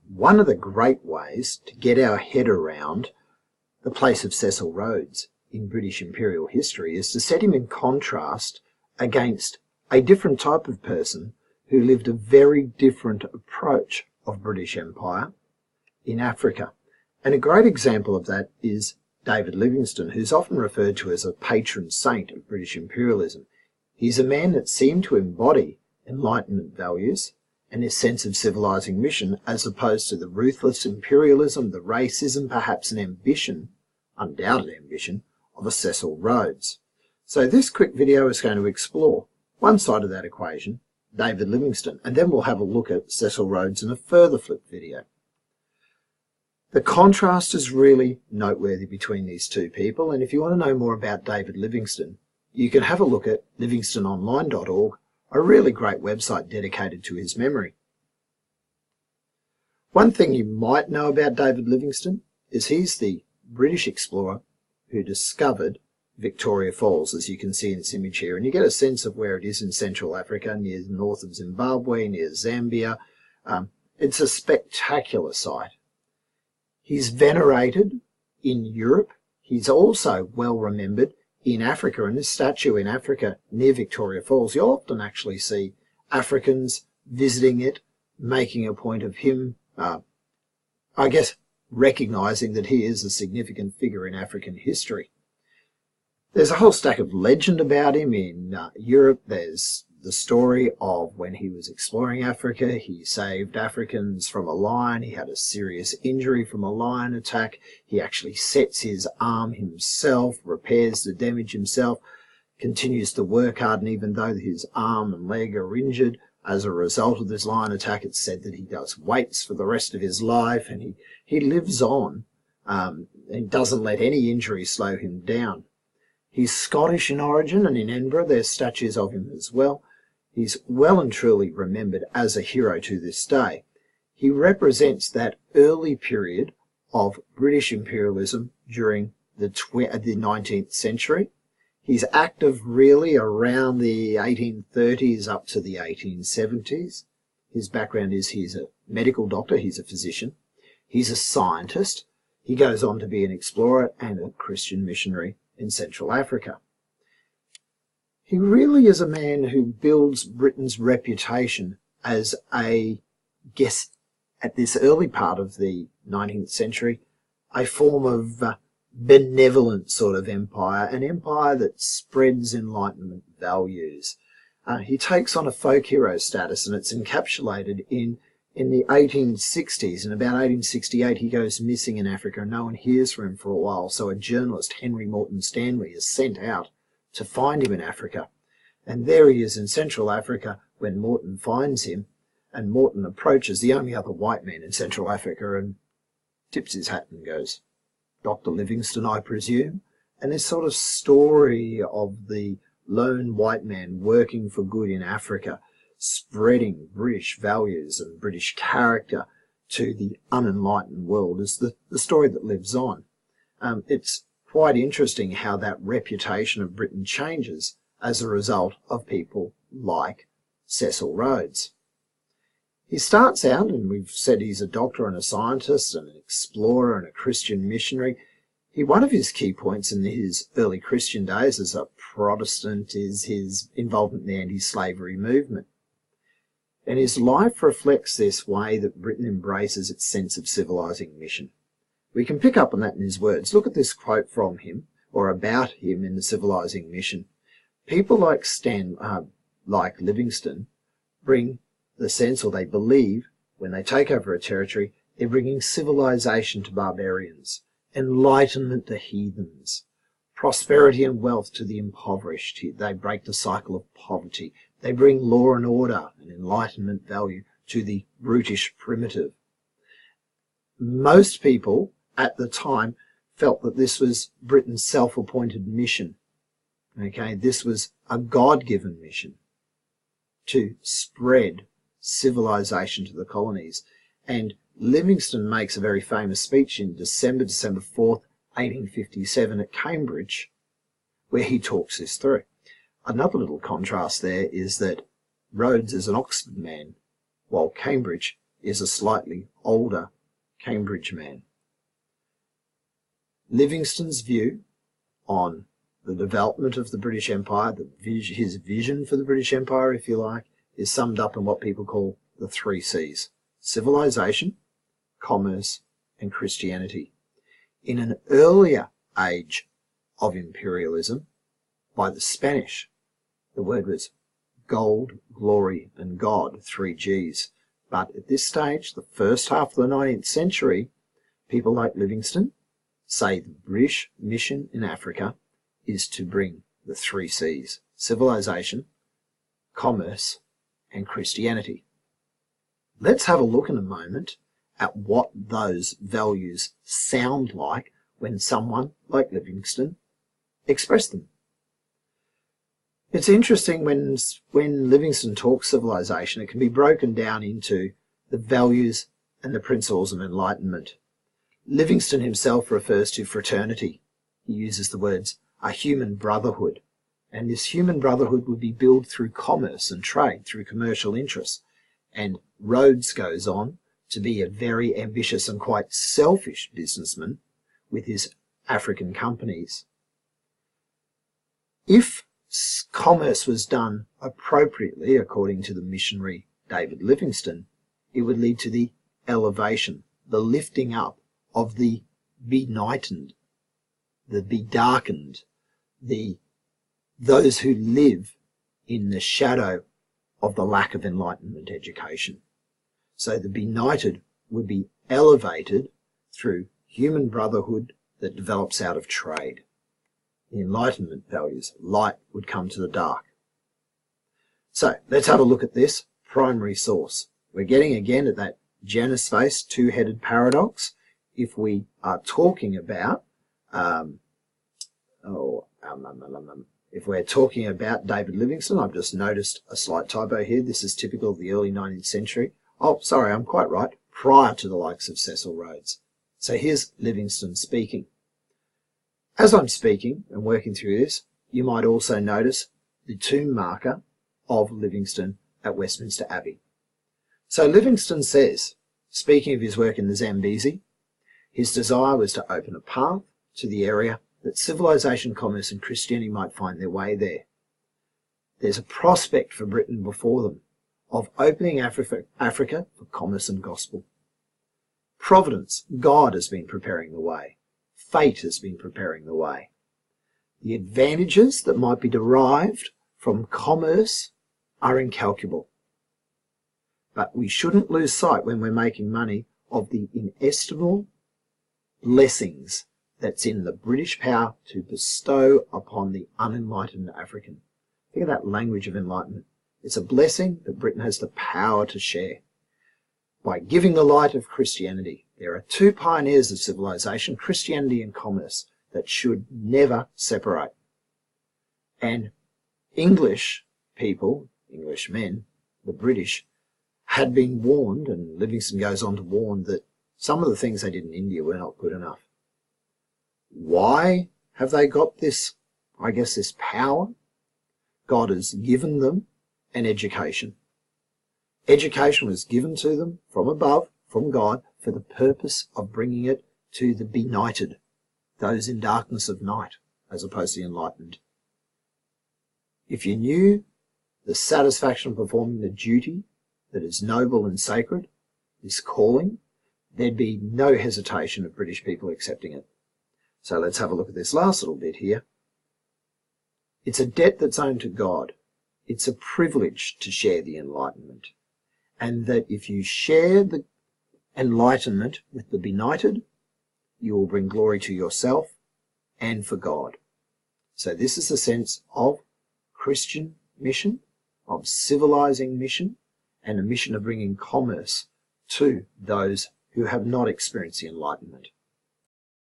One of the great ways to get our head around the place of Cecil Rhodes in British imperial history is to set him in contrast against a different type of person who lived a very different approach of British Empire in Africa. And a great example of that is David Livingstone, who's often referred to as a patron saint of British imperialism. He's a man that seemed to embody Enlightenment values and his sense of civilizing mission, as opposed to the ruthless imperialism, the racism, perhaps an ambition, undoubted ambition, of a Cecil Rhodes. So this quick video is going to explore one side of that equation, David Livingstone, and then we'll have a look at Cecil Rhodes in a further flip video. The contrast is really noteworthy between these two people, and if you want to know more about David Livingstone, you can have a look at livingstoneonline.org, a really great website dedicated to his memory. One thing you might know about David Livingstone is he's the British explorer who discovered Victoria Falls, as you can see in this image here, and you get a sense of where it is in Central Africa, near the north of Zimbabwe, near Zambia. It's a spectacular site. He's venerated in Europe. He's also well remembered in Africa, and this statue in Africa near Victoria Falls, you'll often actually see Africans visiting it, making a point of him, I guess, recognising that he is a significant figure in African history. There's a whole stack of legend about him in Europe. There's the story of when he was exploring Africa, he saved Africans from a lion. He had a serious injury from a lion attack. He actually sets his arm himself, repairs the damage himself, continues to work hard, and even though his arm and leg are injured as a result of this lion attack, it's said that he does weights for the rest of his life, and he lives on and doesn't let any injury slow him down. He's Scottish in origin, and in Edinburgh there's statues of him as well. He's well and truly remembered as a hero to this day. He represents that early period of British imperialism during the 19th century. He's active really around the 1830s up to the 1870s. His background is he's a medical doctor, he's a physician, he's a scientist. He goes on to be an explorer and a Christian missionary in Central Africa. He really is a man who builds Britain's reputation as a, guess, at this early part of the 19th century, a form of benevolent sort of empire, an empire that spreads Enlightenment values. He takes on a folk hero status, and it's encapsulated in the 1860s. In about 1868, he goes missing in Africa, and no one hears from him for a while. So a journalist, Henry Morton Stanley, is sent out to find him in Africa. And there he is in Central Africa when Morton finds him, and Morton approaches the only other white man in Central Africa and tips his hat and goes, "Dr. Livingstone, I presume?" And this sort of story of the lone white man working for good in Africa, spreading British values and British character to the unenlightened world is the story that lives on. It's quite interesting how that reputation of Britain changes as a result of people like Cecil Rhodes. He starts out, and we've said he's a doctor and a scientist and an explorer and a Christian missionary. One of his key points in his early Christian days as a Protestant is his involvement in the anti-slavery movement. And his life reflects this way that Britain embraces its sense of civilizing mission. We can pick up on that in his words. Look at this quote from him, or about him in the Civilising mission. People like Livingstone bring the sense, or they believe, when they take over a territory, they're bringing civilization to barbarians, enlightenment to heathens, prosperity and wealth to the impoverished. They break the cycle of poverty. They bring law and order and enlightenment value to the brutish primitive. Most people at the time felt that this was Britain's self-appointed mission. Okay, this was a God-given mission to spread civilization to the colonies. And Livingstone makes a very famous speech in December 4th, 1857 at Cambridge, where he talks this through. Another little contrast there is that Rhodes is an Oxford man, while Cambridge is a slightly older Cambridge man. Livingstone's view on the development of the British Empire, his vision for the British Empire, if you like, is summed up in what people call the 3 C's: civilization, commerce, and Christianity. In an earlier age of imperialism, by the Spanish, the word was gold, glory, and God, 3 G's. But at this stage, the first half of the 19th century, people like Livingstone say the British mission in Africa is to bring the 3 C's: civilization, commerce, and Christianity. Let's have a look in a moment at what those values sound like when someone like Livingstone expressed them. It's interesting when Livingstone talks civilization, it can be broken down into the values and the principles of enlightenment. Livingstone himself refers to fraternity. He uses the words a human brotherhood, and this human brotherhood would be built through commerce and trade, through commercial interests. And Rhodes goes on to be a very ambitious and quite selfish businessman with his African companies. If commerce was done appropriately, according to the missionary David Livingstone, it would lead to the elevation, the lifting up of the benighted, the bedarkened, those who live in the shadow of the lack of enlightenment education. So the benighted would be elevated through human brotherhood that develops out of trade. The Enlightenment values, light would come to the dark. So let's have a look at this primary source. We're getting again at that Janus face, two-headed paradox. If we are talking about, if we're talking about David Livingstone, I've just noticed a slight typo here. This is typical of the early 19th century. Oh, sorry, I'm quite right. Prior to the likes of Cecil Rhodes. So here's Livingstone speaking. As I'm speaking and working through this, you might also notice the tomb marker of Livingstone at Westminster Abbey. So Livingstone says, speaking of his work in the Zambezi, his desire was to open a path to the area that civilization, commerce and Christianity might find their way there. There's a prospect for Britain before them of opening Africa for commerce and gospel. Providence, God has been preparing the way. Fate has been preparing the way. The advantages that might be derived from commerce are incalculable. But we shouldn't lose sight when we're making money of the inestimable blessings that's in the British power to bestow upon the unenlightened African. Think of that language of enlightenment. It's a blessing that Britain has the power to share. By giving the light of Christianity, there are 2 pioneers of civilization, Christianity and commerce, that should never separate. And English people, English men, the British, had been warned, and Livingstone goes on to warn, that some of the things they did in India were not good enough. Why have they got this, this power? God has given them an education. Education was given to them from above, from God, for the purpose of bringing it to the benighted, those in darkness of night, as opposed to the enlightened. If you knew the satisfaction of performing the duty that is noble and sacred, this calling, there'd be no hesitation of British people accepting it. So let's have a look at this last little bit here. It's a debt that's owed to God. It's a privilege to share the enlightenment. And that if you share the enlightenment with the benighted, you will bring glory to yourself and for God. So this is the sense of Christian mission, of civilizing mission, and a mission of bringing commerce to those who have not experienced the enlightenment.